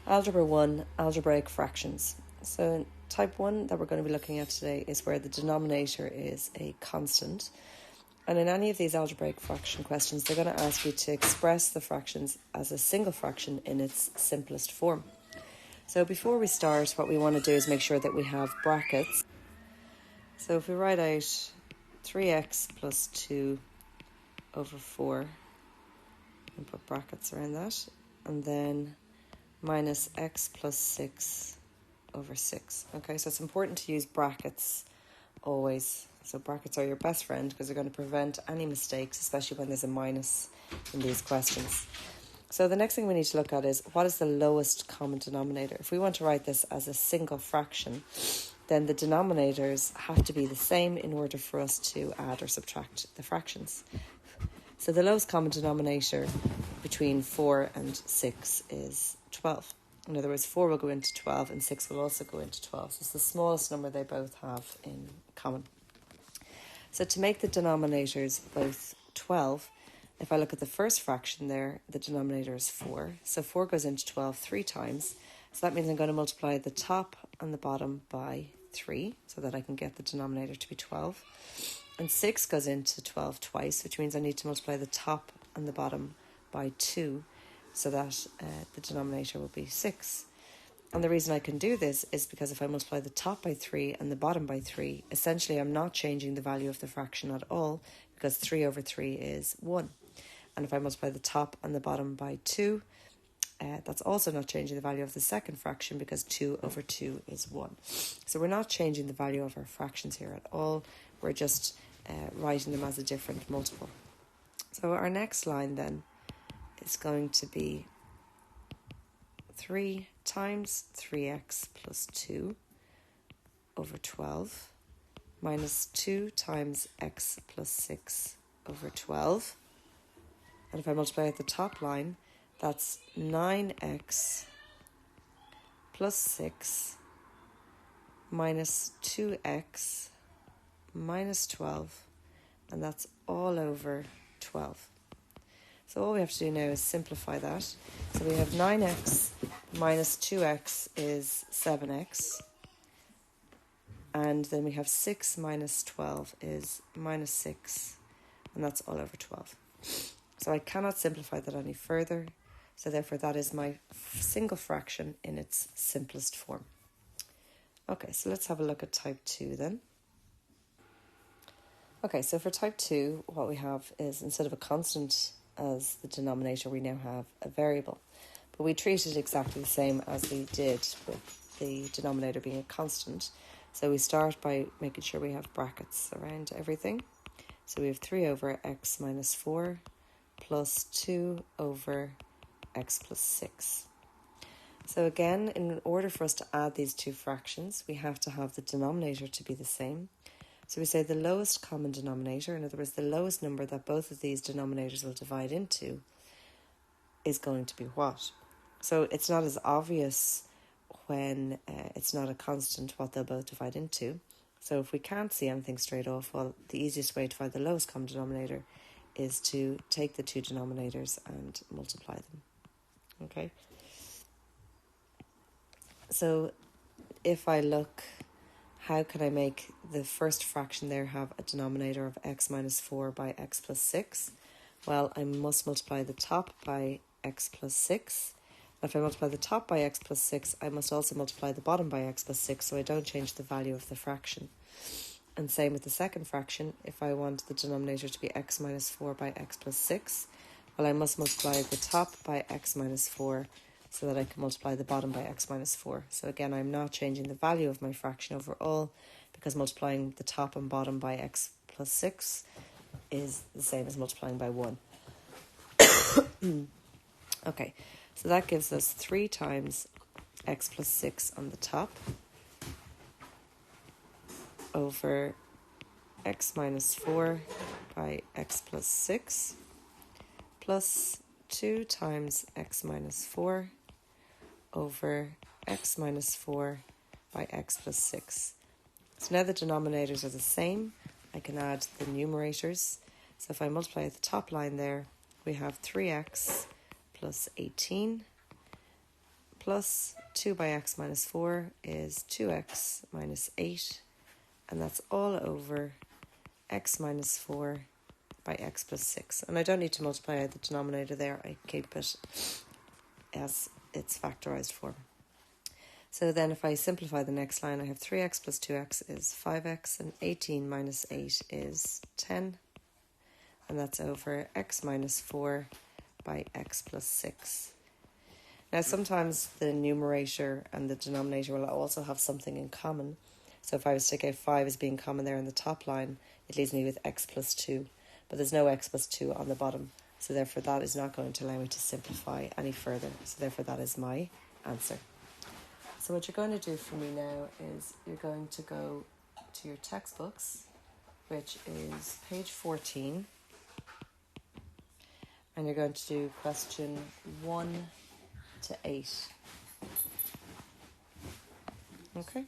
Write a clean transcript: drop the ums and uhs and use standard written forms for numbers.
Algebra 1, algebraic fractions. So type 1 that we're going to be looking at today is where the denominator is a constant. And in any of these algebraic fraction questions, they're going to ask you to express the fractions as a single fraction in its simplest form. So before we start, what we want to do is make sure that we have brackets. So if we write out 3x plus 2 over 4 and put brackets around that, and then minus x plus 6 over 6. Okay, so it's important to use brackets always. So brackets are your best friend because they're going to prevent any mistakes, especially when there's a minus in these questions. So the next thing we need to look at is what is the lowest common denominator. If we want to write this as a single fraction, then the denominators have to be the same in order for us to add or subtract the fractions. So the lowest common denominator between 4 and 6 is 12. In other words, 4 will go into 12 and 6 will also go into 12. So it's the smallest number they both have in common. So to make the denominators both 12, if I look at the first fraction there, the denominator is 4. So 4 goes into 12 3 times. So that means I'm going to multiply the top and the bottom by 3 so that I can get the denominator to be 12. And 6 goes into 12 twice, which means I need to multiply the top and the bottom by 2 so that the denominator will be 6. And the reason I can do this is because if I multiply the top by 3 and the bottom by 3, essentially I'm not changing the value of the fraction at all because 3 over 3 is 1. And if I multiply the top and the bottom by 2, that's also not changing the value of the second fraction because 2 over 2 is 1. So we're not changing the value of our fractions here at all. We're just writing them as a different multiple. So our next line then is going to be 3 times 3x plus 2 over 12 minus 2 times x plus 6 over 12. And if I multiply at the top line, that's 9x plus 6 minus 2x minus 12, and that's all over 12. So all we have to do now is simplify that. So we have 9x minus 2x is 7x, and then we have 6 minus 12 is minus 6, and that's all over 12. So I cannot simplify that any further, so therefore that is my single fraction in its simplest form. Okay, so let's have a look at type 2 then. Okay, so for type 2, what we have is instead of a constant as the denominator, we now have a variable. But we treat it exactly the same as we did with the denominator being a constant. So we start by making sure we have brackets around everything. So we have 3 over x minus 4 plus 2 over x plus 6. So again, in order for us to add these two fractions, we have to have the denominator to be the same. So we say the lowest common denominator, in other words, the lowest number that both of these denominators will divide into, is going to be what? So it's not as obvious when it's not a constant what they'll both divide into. So if we can't see anything straight off, well, the easiest way to find the lowest common denominator is to take the two denominators and multiply them. Okay? So if I look, how can I make the first fraction there have a denominator of x minus 4 by x plus 6? Well, I must multiply the top by x plus 6. And if I multiply the top by x plus 6, I must also multiply the bottom by x plus 6, so I don't change the value of the fraction. And same with the second fraction. If I want the denominator to be x minus 4 by x plus 6, well, I must multiply the top by x minus 4 so that I can multiply the bottom by x minus 4. So again, I'm not changing the value of my fraction overall because multiplying the top and bottom by x plus 6 is the same as multiplying by 1. Okay, so that gives us 3 times x plus 6 on the top over x minus 4 by x plus 6 plus 2 times x minus 4 over x minus 4 by x plus 6. So now the denominators are the same. I can add the numerators. So if I multiply at the top line there, we have 3x plus 18 plus 2 by x minus 4 is 2x minus 8, and that's all over x minus 4 by x plus 6. And I don't need to multiply out the denominator there, I keep it as its factorised form. So then if I simplify the next line, I have 3x plus 2x is 5x, and 18 minus 8 is 10, and that's over x minus 4 by x plus 6. Now, sometimes the numerator and the denominator will also have something in common. So if I was to take out 5 as being common there in the top line, it leaves me with x plus 2. But there's no x plus 2 on the bottom. So therefore that is not going to allow me to simplify any further. So therefore that is my answer. So what you're going to do for me now is you're going to go to your textbooks, which is page 14. And you're going to do question 1 to 8. Okay.